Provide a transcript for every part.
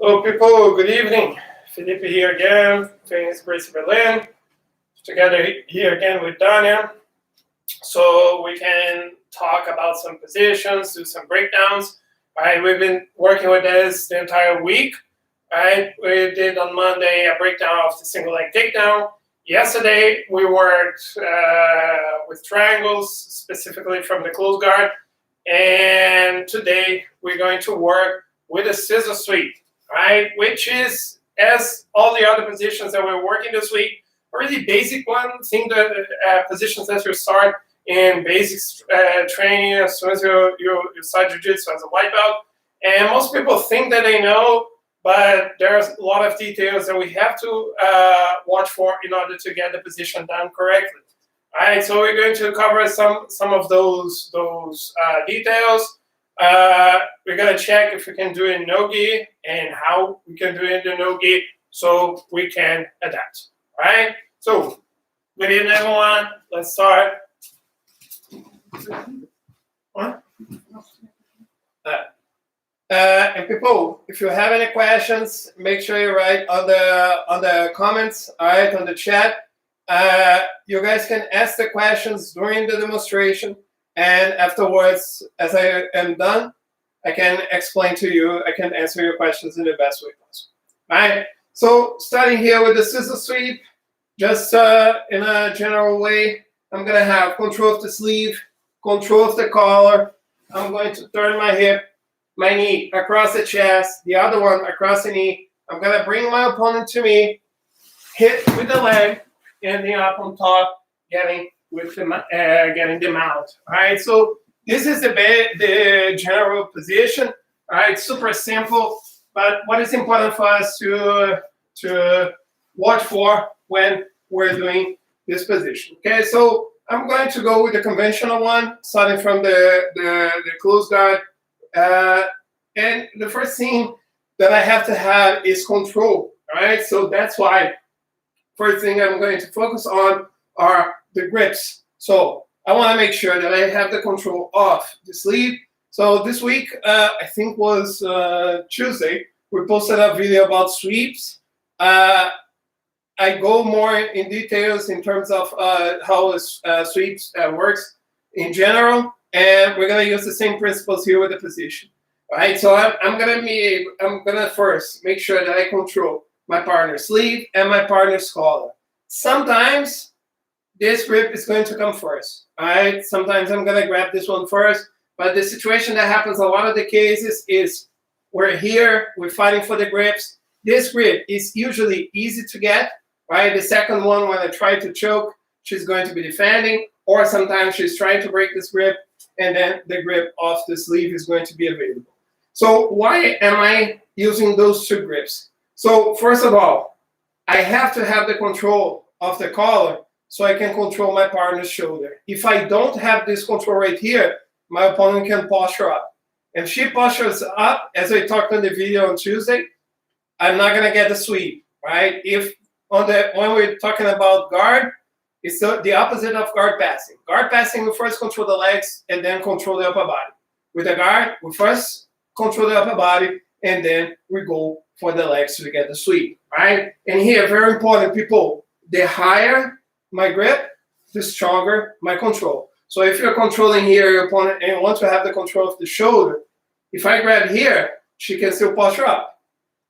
Hello people, good evening. Felipe here again, Fenriz Gracie Berlin. Together here again with Dania. So we can talk about some positions, do some breakdowns. Right, we've been working with this the entire week. Right, we did on Monday a breakdown of the single leg takedown. Yesterday we worked with triangles, specifically from the close guard. And today we're going to work with a scissor sweep, right? Which is, as all the other positions that we're working this week, a really basic one. Think that positions that you start in basic training as soon as you start Jiu-Jitsu as a white belt. And most people think that they know, but there's a lot of details that we have to watch for in order to get the position done correctly. All right, so we're going to cover some of those details. We're going to check if we can do it in no-gi and how we can do it in no-gi so we can adapt. All right, so good evening, everyone. Let's start. And people, if you have any questions, make sure you write on the comments, all right, on the chat. You guys can ask the questions during the demonstration, and afterwards, as I am done, I can explain to you, I can answer your questions in the best way possible. All right, so starting here with the scissor sweep, just in a general way, I'm going to have control of the sleeve, control of the collar. I'm going to turn my hip, my knee across the chest, the other one across the knee. I'm going to bring my opponent to me, hit with the leg, ending up on top, getting the mount. All right, so this is the general position. All right, super simple, but what is important for us to watch for when we're doing this position. Okay, so I'm going to go with the conventional one, starting from the close guard. And the first thing that I have to have is control. All right, so that's why first thing I'm going to focus on are the grips. So I want to make sure that I have the control of the sleeve. So this week, I think was Tuesday, we posted a video about sweeps. I go more in details in terms of how sweeps works in general, and we're going to use the same principles here with the position. All right, so I'm gonna first make sure that I control my partner's sleeve and my partner's collar. Sometimes this grip is going to come first. All right, sometimes I'm gonna grab this one first, but the situation that happens a lot of the cases is we're here, we're fighting for the grips. This grip is usually easy to get, right? The second one, when I try to choke, she's going to be defending, or sometimes she's trying to break this grip, and then the grip of the sleeve is going to be available. So why am I using those two grips? So first of all, I have to have the control of the collar so I can control my partner's shoulder. If I don't have this control right here, my opponent can posture up. If she postures up, as I talked in the video on Tuesday, I'm not gonna get the sweep, right? When we're talking about guard, it's the opposite of guard passing. Guard passing, we first control the legs and then control the upper body. With the guard, we first control the upper body, and then we go for the legs to get the sweep, right? And here, very important, people, the higher my grip, the stronger my control. So if you're controlling here your opponent and want to have the control of the shoulder, if I grab here, she can still posture up,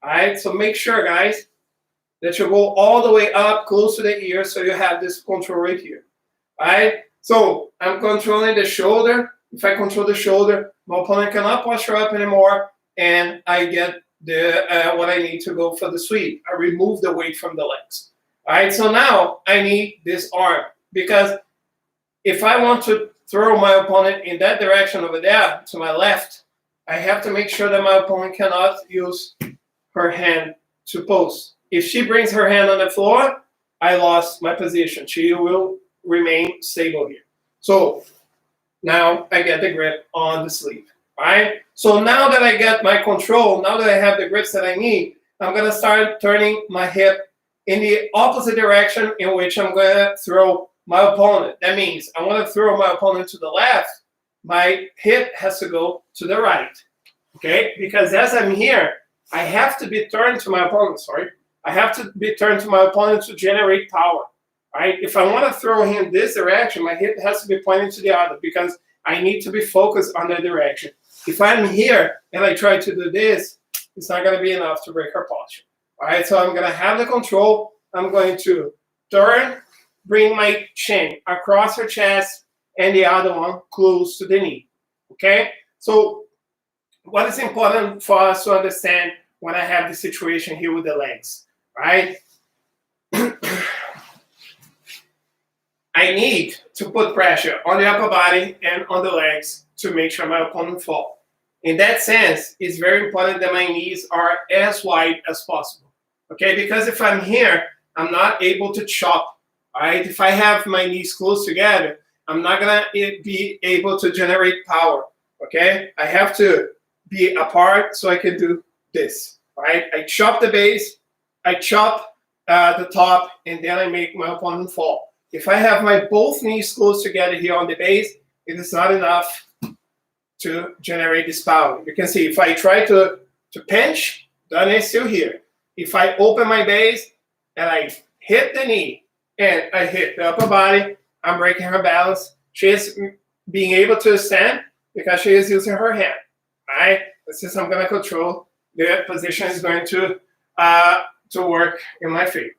all right? So make sure, guys, that you go all the way up close to the ear so you have this control right here, all right? So I'm controlling the shoulder. If I control the shoulder, my opponent cannot posture up anymore, and I get what I need to go for the sweep. I remove the weight from the legs. All right, so now I need this arm, because if I want to throw my opponent in that direction over there, to my left, I have to make sure that my opponent cannot use her hand to post. If she brings her hand on the floor, I lost my position. She will remain stable here. So now I get the grip on the sleeve, right? So now that I get my control, now that I have the grips that I need, I'm gonna start turning my hip in the opposite direction in which I'm gonna throw my opponent. That means I wanna throw my opponent to the left, my hip has to go to the right, okay? Because as I'm here, I have to be turned to my opponent, I have to be turned to my opponent to generate power, right? If I want to throw him this direction, my hip has to be pointing to the other because I need to be focused on the direction. If I'm here and I try to do this, it's not going to be enough to break her posture. All right, so I'm going to have the control. I'm going to turn, bring my chin across her chest, and the other one close to the knee. Okay, so what is important for us to understand when I have the situation here with the legs, right? I need to put pressure on the upper body and on the legs to make sure my opponent falls. In that sense, it's very important that my knees are as wide as possible, okay? Because if I'm here, I'm not able to chop, all right? If I have my knees close together, I'm not gonna be able to generate power, okay? I have to be apart so I can do this, right? I chop the base, I chop the top, and then I make my opponent fall. If I have my both knees close together here on the base, it is not enough to generate this power. You can see if I try to pinch, then it's still here. If I open my base and I hit the knee and I hit the upper body, I'm breaking her balance. She is being able to stand because she is using her hand. Right? Since I'm going to control, the position is going to work in my favor.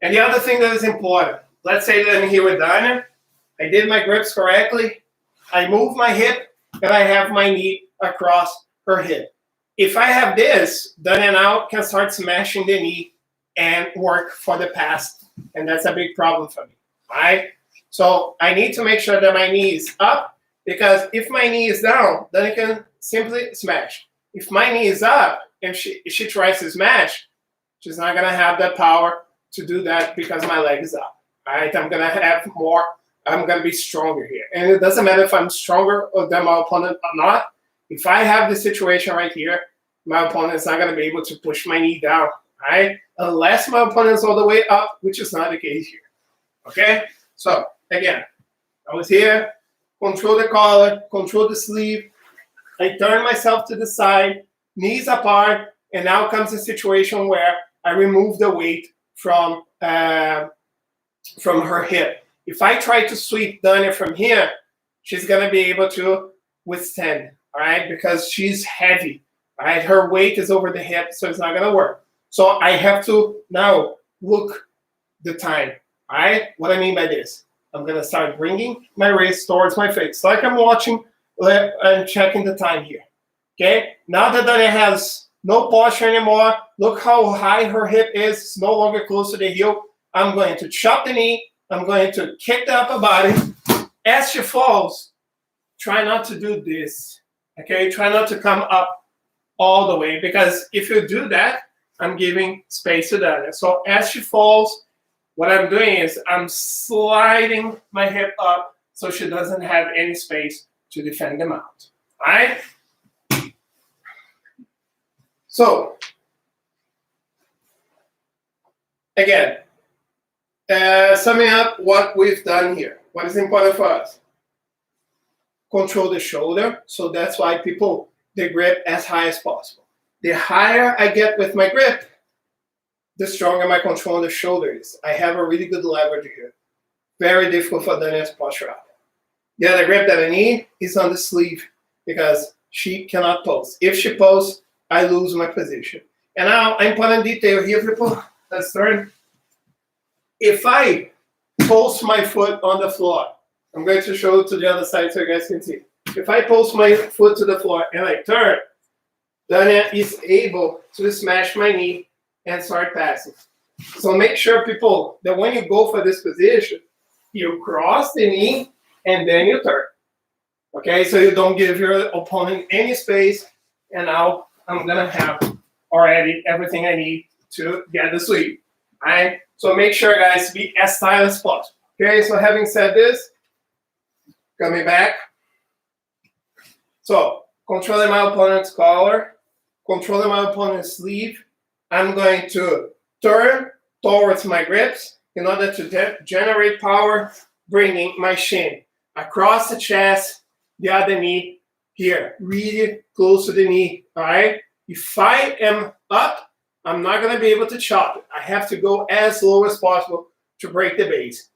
And the other thing that is important, let's say that I'm here with Dania. I did my grips correctly. I move my hip and I have my knee across her hip. If I have this, Dania now can start smashing the knee and work for the pass. And that's a big problem for me. Right? So I need to make sure that my knee is up, because if my knee is down, then I can simply smash. If my knee is up and she tries to smash, she's not going to have the power to do that because my leg is up. All right, I'm going to have more, I'm going to be stronger here. And it doesn't matter if I'm stronger than my opponent or not. If I have the situation right here, my opponent is not going to be able to push my knee down, right? Unless my opponent is all the way up, which is not the case here. Okay? So, again, I was here, control the collar, control the sleeve. I turn myself to the side, knees apart, and now comes a situation where I remove the weight from her hip. If I try to sweep Dania from here, she's going to be able to withstand, all right, because she's heavy, all right? Her weight is over the hip, so it's not going to work. So I have to now look the time, all right? What I mean by this, I'm going to start bringing my wrist towards my face, like I'm watching and checking the time here, okay? Now that Dania has no posture anymore, look how high her hip is. It's no longer close to the heel. I'm going to chop the knee. I'm going to kick the upper body. As she falls, try not to do this, okay? Try not to come up all the way, because if you do that, I'm giving space to Dania. So as she falls, what I'm doing is I'm sliding my hip up so she doesn't have any space to defend the mount, all right? So, again, summing up what we've done here. What is important for us? Control the shoulder. So that's why people, they grip as high as possible. The higher I get with my grip, the stronger my control on the shoulder is. I have a really good leverage here. Very difficult for Dania's posture out. The other grip that I need is on the sleeve, because she cannot pose. If she poses, I lose my position. And now, important detail here, people. Let's turn. If I post my foot on the floor, I'm going to show it to the other side so you guys can see. If I post my foot to the floor and I turn, Dania is able to smash my knee and start passing. So make sure, people, that when you go for this position, you cross the knee and then you turn. Okay, so you don't give your opponent any space. And now I'm going to have already everything I need to get the sweep. All right, so make sure, guys, to be as stylish as possible. Okay, so having said this, coming back. So controlling my opponent's collar, controlling my opponent's sleeve. I'm going to turn towards my grips in order to generate power, bringing my shin across the chest, the other knee here, really close to the knee, all right? If I am up, I'm not going to be able to chop it. I have to go as low as possible to break the base.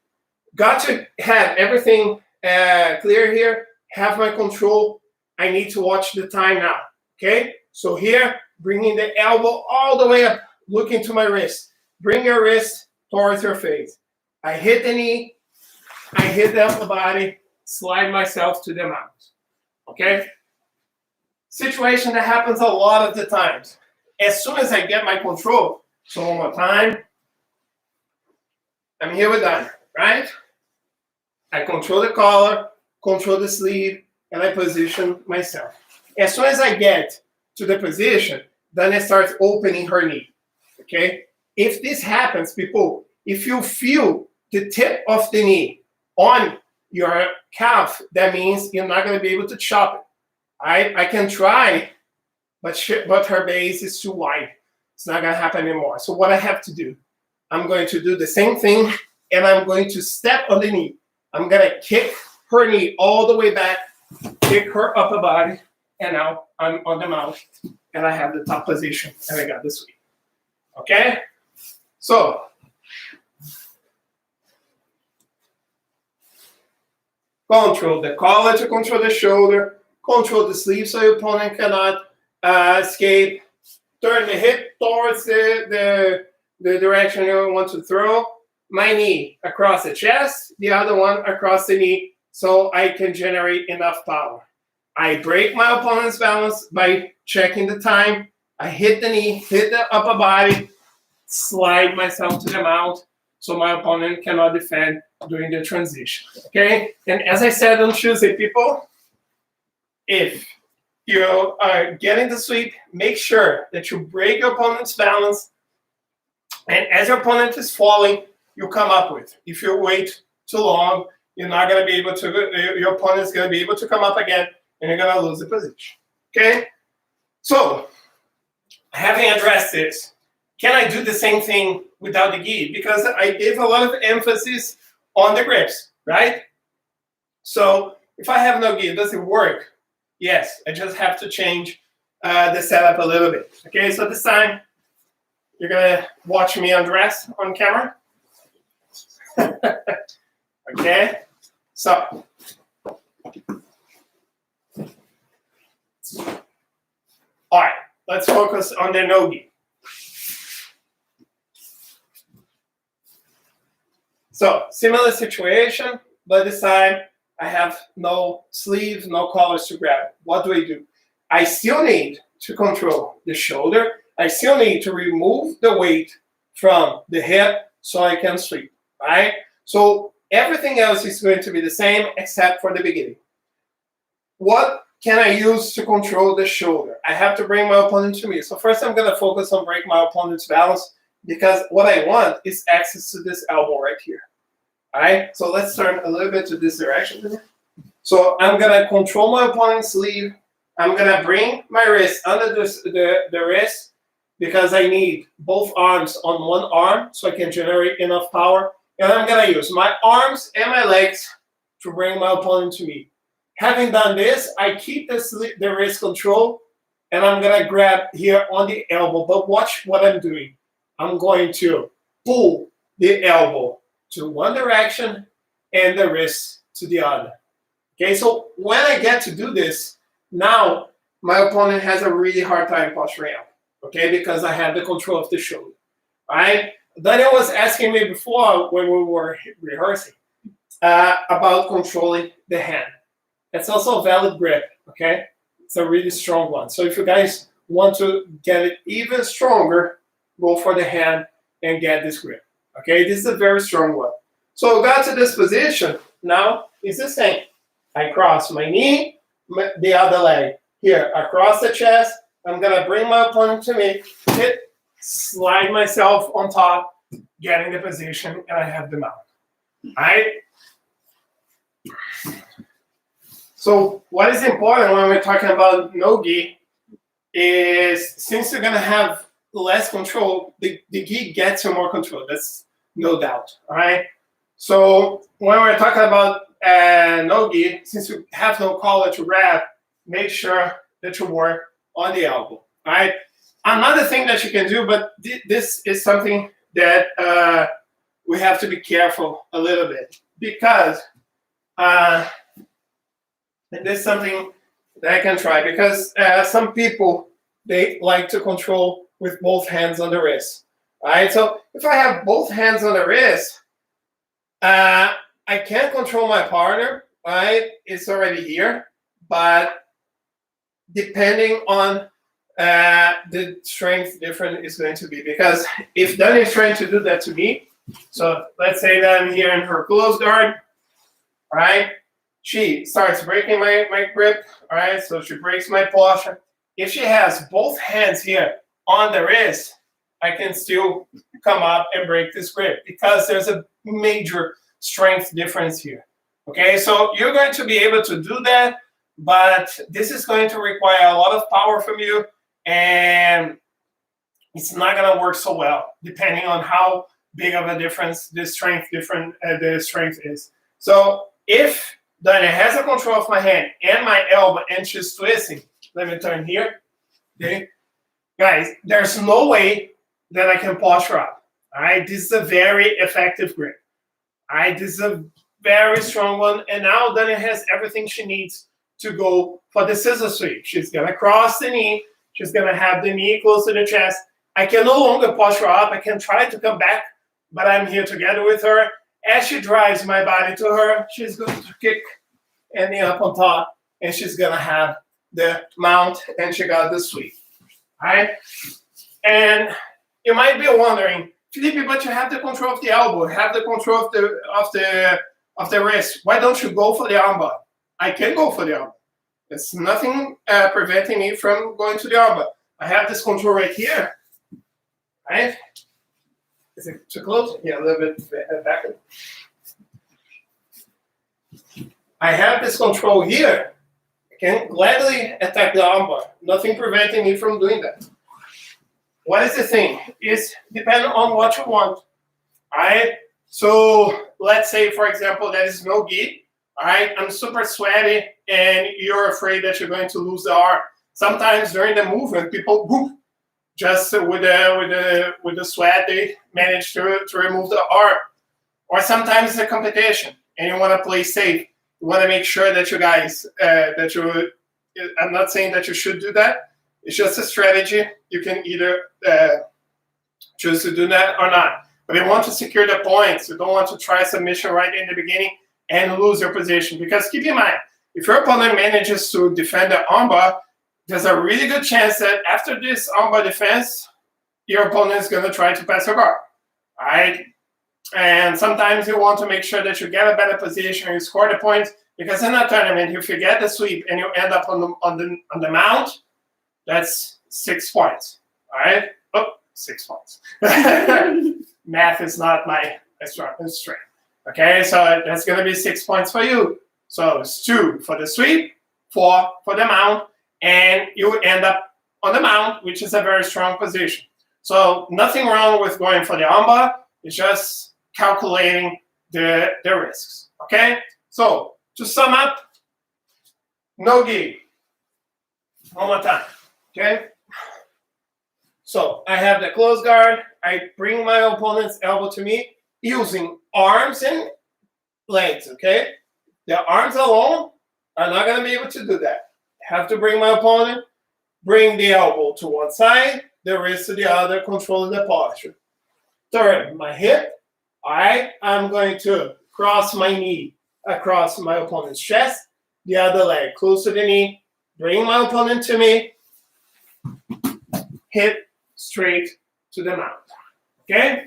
Got to have everything clear here, have my control. I need to watch the time now, okay? So here, bringing the elbow all the way up, looking to my wrist. Bring your wrist towards your face. I hit the knee, I hit the upper body, slide myself to the mount, okay? Situation that happens a lot of the times. As soon as I get my control, so one more time, I'm here with Dania, right? I control the collar, control the sleeve, and I position myself. As soon as I get to the position, Dania starts opening her knee, okay? If this happens, people, if you feel the tip of the knee on your calf, that means you're not going to be able to chop it. I can try, but her base is too wide. It's not going to happen anymore. So what I have to do, I'm going to do the same thing, and I'm going to step on the knee. I'm going to kick her knee all the way back, kick her upper body, and now I'm on the mount, and I have the top position, and I got the sweep. Okay? So, control the collar to control the shoulder, control the sleeve so your opponent cannot escape. Turn the hip towards the direction you want to throw. My knee across the chest, the other one across the knee, so I can generate enough power. I break my opponent's balance by checking the time. I hit the knee, hit the upper body, slide myself to the mount so my opponent cannot defend during the transition. Okay? And as I said on Tuesday, people, if you are getting the sweep, make sure that you break your opponent's balance, and as your opponent is falling, you come up with. If you wait too long, you're not going to be able to, your opponent is going to be able to come up again, and you're going to lose the position. Okay? So, having addressed this, can I do the same thing without the gi? Because I gave a lot of emphasis on the grips, right? So, if I have no gi, does it work? Yes, I just have to change the setup a little bit. Okay, so this time, you're going to watch me undress on camera. Okay, so all right, let's focus on the no-gi. So similar situation, but this time I have no sleeve, no collars to grab. What do? I still need to control the shoulder. I still need to remove the weight from the hip so I can sweep, right? So everything else is going to be the same except for the beginning. What can I use to control the shoulder? I have to bring my opponent to me. So first I'm going to focus on breaking my opponent's balance, because what I want is access to this elbow right here. All right, so let's turn a little bit to this direction. So I'm going to control my opponent's sleeve. I'm going to bring my wrist under the wrist, because I need both arms on one arm so I can generate enough power. And I'm going to use my arms and my legs to bring my opponent to me. Having done this, I keep the wrist control, and I'm going to grab here on the elbow. But watch what I'm doing. I'm going to pull the elbow to one direction and the wrist to the other. Okay, so when I get to do this, now my opponent has a really hard time posturing out. Okay, because I have the control of the shoulder. All right? Daniel was asking me before when we were rehearsing about controlling the hand. It's also a valid grip, okay? It's a really strong one. So if you guys want to get it even stronger, go for the hand and get this grip, okay? This is a very strong one. So got to this position. Now it's the same. I cross my knee, the other leg. Here, across the chest. I'm going to bring my opponent to me, hit, slide myself on top, get in the position, and I have the mount. All right? So what is important when we're talking about no-gi is, since you're going to have less control, the gi gets you more control. That's no doubt. All right? So when we're talking about no-gi, since you have no collar to grab, make sure that you work on the elbow. All right. Another thing that you can do, but this is something that we have to be careful a little bit, because and this is something that I can try, because some people, they like to control with both hands on the wrist. All right. So if I have both hands on the wrist, I can control my partner. Right. It's already here, but depending on the strength different is going to be, because if Dania is trying to do that to me, so let's say that I'm here in her close guard, right? She starts breaking my grip, all right? So she breaks my posture. If she has both hands here on the wrist, I can still come up and break this grip, because there's a major strength difference here. Okay, so you're going to be able to do that, but this is going to require a lot of power from you, and it's not going to work so well, depending on how big of a difference the strength is. So if Dania has a control of my hand and my elbow and she's twisting, let me turn here. Okay, guys, there's no way that I can posture up. All right, this is a very effective grip. All right, this is a very strong one, and now Dania has everything she needs to go for the scissor sweep. She's gonna cross the knee. She's gonna have the knee close to the chest. I can no longer posture up. I can try to come back, but I'm here together with her. As she drives my body to her, she's going to kick and knee up on top, and she's gonna have the mount, and she got the sweep. All right? And you might be wondering, Felipe, but you have the control of the elbow, have the control of the wrist. Why don't you go for the armbar? I can go for the armbar. There's nothing preventing me from going to the armbar. I have this control right here. Right? Is it too close? Yeah, a little bit back. I have this control here. I can gladly attack the armbar. Nothing preventing me from doing that. What is the thing? It's depending on what you want. All right? So let's say, for example, there is no gi. All right, I'm super sweaty, and you're afraid that you're going to lose the arm. Sometimes during the movement, people whoop, just with the sweat, they manage to remove the arm. Or sometimes it's a competition, and you want to play safe. You want to make sure that you guys I'm not saying that you should do that. It's just a strategy. You can either choose to do that or not. But you want to secure the points. You don't want to try submission right in the beginning and lose your position. Because keep in mind, if your opponent manages to defend the armbar, there's a really good chance that after this armbar defense, your opponent is going to try to pass your guard. All right? And sometimes you want to make sure that you get a better position, you score the points, because in a tournament, if you get the sweep and you end up on the mount, that's 6 points. All right? Oh, 6 points. Math is not my strength. Okay, so that's going to be 6 points for you. So it's 2 for the sweep, 4 for the mount, and you end up on the mount, which is a very strong position. So nothing wrong with going for the armbar. It's just calculating the risks. Okay, so to sum up, no gi. One more time. Okay. So I have the close guard. I bring my opponent's elbow to me using arms and legs, okay? The arms alone are not going to be able to do that. I have to bring my opponent, bring the elbow to one side, the wrist to the other, controlling the posture. Third, my hip. All right, I'm going to cross my knee across my opponent's chest, the other leg close to the knee, bring my opponent to me, hip straight to the mount. Okay?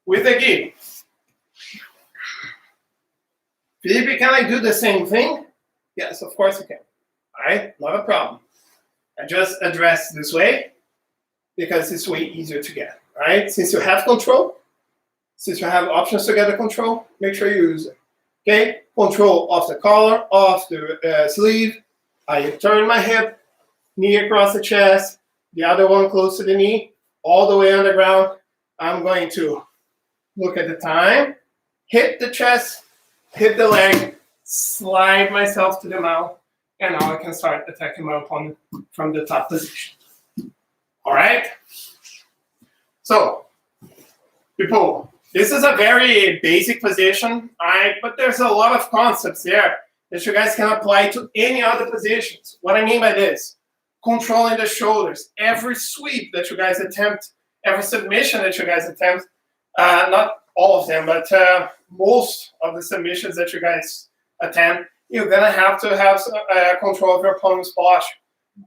With the gi. Felipe, can I do the same thing? Yes, of course you can. All right, not a problem. I just address this way because it's way easier to get. All right, since you have control, since you have options to get the control, make sure you use it. Okay, control of the collar, of the sleeve. I turn my hip, knee across the chest, the other one close to the knee, all the way on the ground. I'm going to look at the time, hit the chest, hit the leg, slide myself to the mouth, and now I can start attacking my opponent from the top position. All right? So, people, this is a very basic position, all right? But there's a lot of concepts there that you guys can apply to any other positions. What I mean by this, controlling the shoulders, every sweep that you guys attempt, every submission that you guys attempt, not all of them, but most of the submissions that you guys attempt, you're gonna have to have control of your opponent's posture.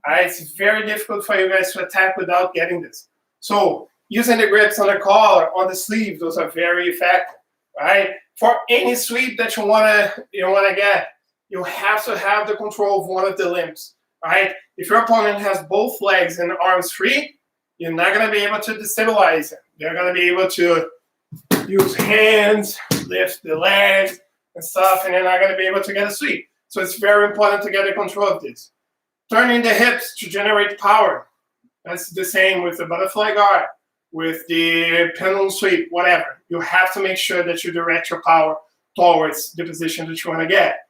It's very difficult for you guys to attack without getting this. So using the grips on the collar, on the sleeve, those are very effective, right? For any sweep that you wanna get, you have to have the control of one of the limbs, right? If your opponent has both legs and arms free, you're not gonna be able to destabilize them. They're gonna be able to use hands, lift the legs and stuff, and they're not gonna be able to get a sweep. So it's very important to get the control of this. Turning the hips to generate power. That's the same with the butterfly guard, with the pendulum sweep, whatever. You have to make sure that you direct your power towards the position that you want to get.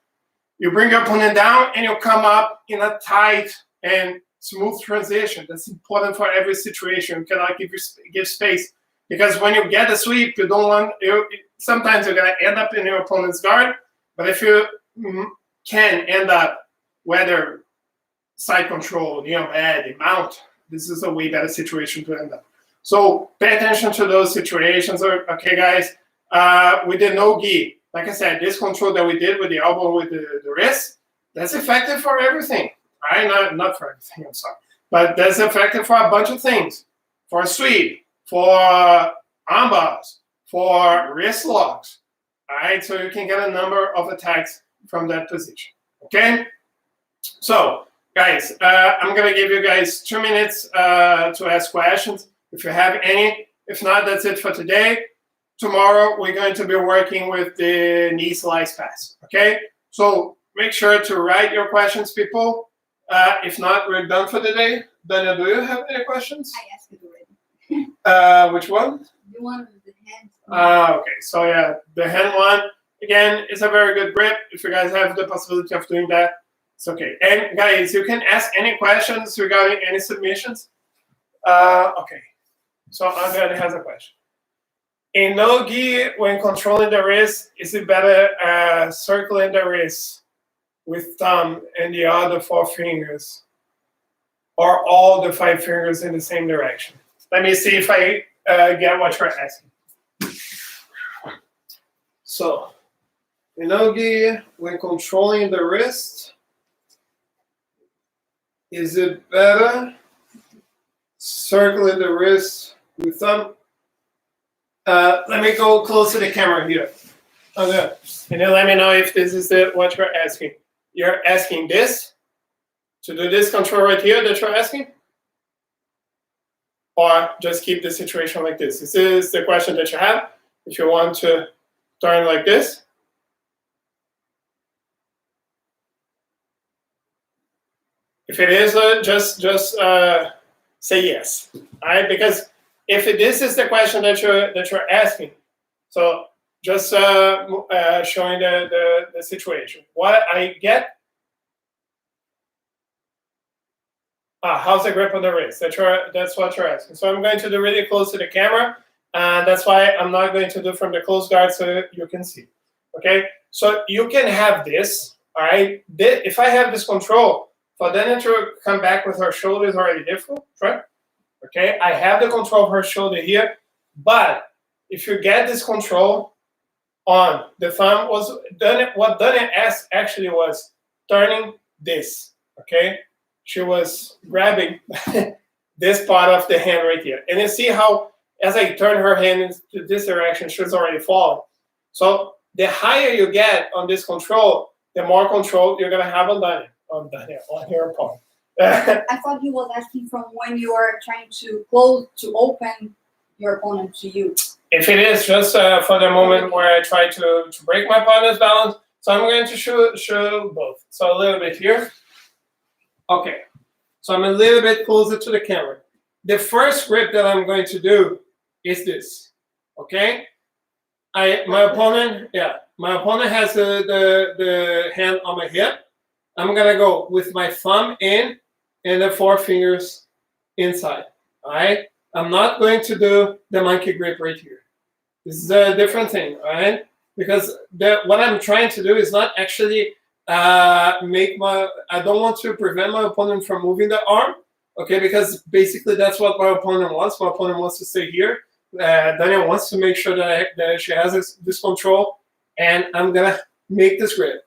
You bring your opponent down and you come up in a tight and smooth transition. That's important for every situation. You cannot give space, because when you get the sweep, you don't want. Sometimes you're gonna end up in your opponent's guard, but if you can end up whether side control, bad, mount, this is a way better situation to end up. So pay attention to those situations. Okay, guys, with the no gi, like I said, this control that we did with the elbow, with the wrist, that's effective for everything, right? Not for everything, I'm sorry. But that's effective for a bunch of things. For a sweep, for arm bars, for wrist locks, all right? So you can get a number of attacks from that position, okay? So, guys, I'm gonna give you guys 2 minutes to ask questions if you have any. If not, that's it for today. Tomorrow, we're going to be working with the knee slice pass, okay? So make sure to write your questions, people. If not, we're done for the day. Dania, do you have any questions? I asked it already. Which one? The one with the hands. Okay, so yeah, the hand one, again, is a very good grip. If you guys have the possibility of doing that, it's okay. And guys, you can ask any questions regarding any submissions. Okay, so Andrea has a question. In no gi, when controlling the wrist, is it better circling the wrist with thumb and the other 4 fingers, or all the 5 fingers in the same direction? Let me see if I get what you're asking. So, in no gi, when controlling the wrist, is it better circling the wrist with thumb? Let me go close to the camera here. Okay. And then let me know if this is what you're asking. You're asking this? To do this control right here that you're asking? Or just keep the situation like this? This is the question that you have. If you want to turn like this. If it is, just say yes. All right? Because if this is the question that you're asking, so just showing the situation. What I get? How's the grip on the wrist? That's what you're asking. So I'm going to do really close to the camera, and that's why I'm not going to do from the close guard so you can see. Okay, so you can have this. All right, if I have this control, for Dania to come back with her shoulder is already difficult, right? Okay, I have the control of her shoulder here, but if you get this control on the thumb, what Dania asked actually was turning this, okay? She was grabbing this part of the hand right here. And you see how, as I turn her hand into this direction, she's already falling. So the higher you get on this control, the more control you're gonna have on your opponent. I thought he was asking from when you are trying to open your opponent to you. If it is just for the moment where I try to break my opponent's balance, so I'm going to show both. So a little bit here. Okay, so I'm a little bit closer to the camera. The first grip that I'm going to do is this. Okay, my opponent My opponent has the hand on my hip. I'm gonna go with my thumb in and the 4 fingers inside. All right. I'm not going to do the monkey grip right here. This is a different thing. All right. Because what I'm trying to do is not actually I don't want to prevent my opponent from moving the arm. Okay. Because basically that's what my opponent wants. My opponent wants to stay here. Dania wants to make sure that she has this control. And I'm going to make this grip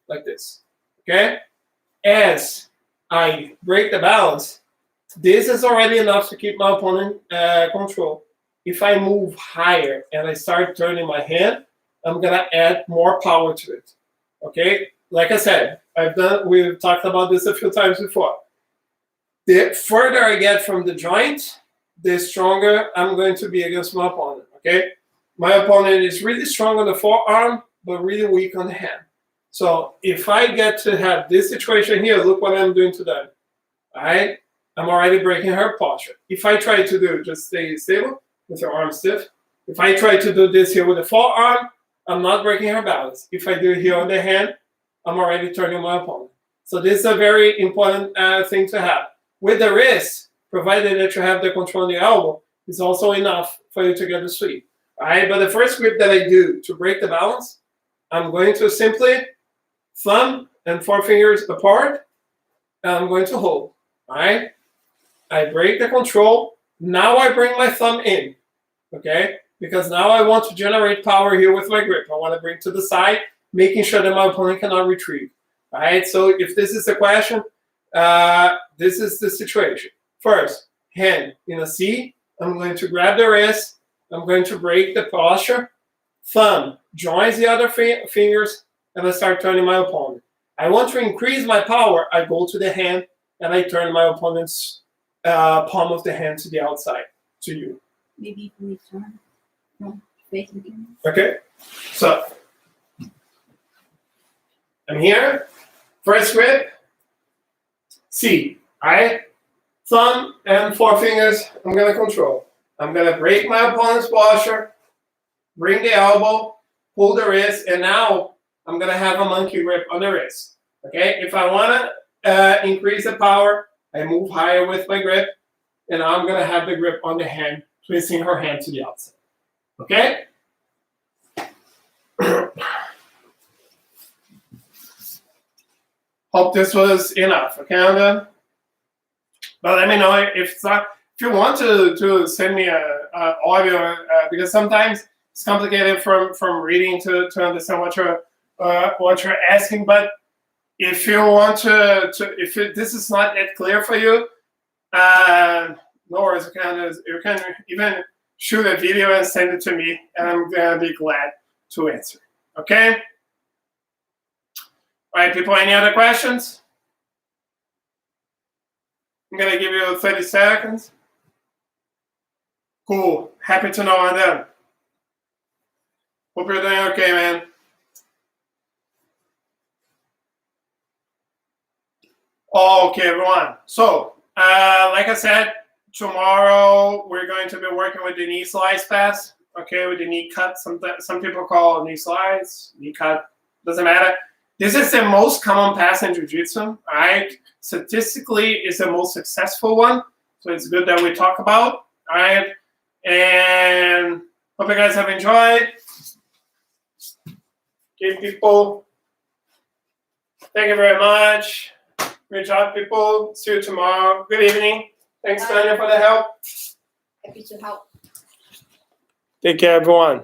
like this. Okay. As I break the balance, this is already enough to keep my opponent control. If I move higher and I start turning my hand, I'm going to add more power to it. Okay? Like I said, we've talked about this a few times before. The further I get from the joint, the stronger I'm going to be against my opponent. Okay? My opponent is really strong on the forearm, but really weak on the hand. So if I get to have this situation here, look what I'm doing to them. All right? I'm already breaking her posture. If I try to do just stay stable with your arm stiff, if I try to do this here with the forearm, I'm not breaking her balance. If I do it here on the hand, I'm already turning my opponent. So this is a very important thing to have. With the wrist, provided that you have the control on the elbow, is also enough for you to get the sweep. All right, but the first grip that I do to break the balance, I'm going to simply thumb and 4 fingers apart, and I'm going to hold. All right, I break the control. Now I bring my thumb in, okay? Because now I want to generate power here with my grip. I want to bring to the side, making sure that my opponent cannot retrieve. All right, so if this is the question, this is the situation. First, hand in a C. I'm going to grab the wrist. I'm going to break the posture. Thumb joins the other fingers, and I start turning my opponent. I want to increase my power. I go to the hand, and I turn my opponent's palm of the hand to the outside, to you. Maybe we turn. No, facing him. Okay, so I'm here. First grip, C. All right, thumb and 4 fingers. I'm gonna control. I'm gonna break my opponent's posture, bring the elbow, pull the wrist, and now I'm gonna have a monkey grip on the wrist. Okay, if I wanna increase the power, I move higher with my grip, and now I'm gonna have the grip on the hand, twisting her hand to the outside. Okay? Hope this was enough. Okay, I'm done. But let me know if it's not. If you want to send me a audio, because sometimes it's complicated from reading to understand what you're asking. But if you want if this is not yet clear for you, no worries. You can even shoot a video and send it to me, and I'm gonna be glad to answer. Okay. All right, people. Any other questions? I'm gonna give you 30 seconds. Cool. Happy to know I'm done. Hope you're doing okay, man. Okay, everyone. So, like I said, tomorrow we're going to be working with the knee slice pass. Okay, with the knee cut. Some people call it knee slice, knee cut. Doesn't matter. This is the most common pass in Jiu-Jitsu. All right. Statistically, it's the most successful one. So it's good that we talk about. All right. And hope you guys have enjoyed. Okay, people. Thank you very much. Great job, people. See you tomorrow. Good evening. Thanks, Dania, for the help. Happy to help. Take care, everyone.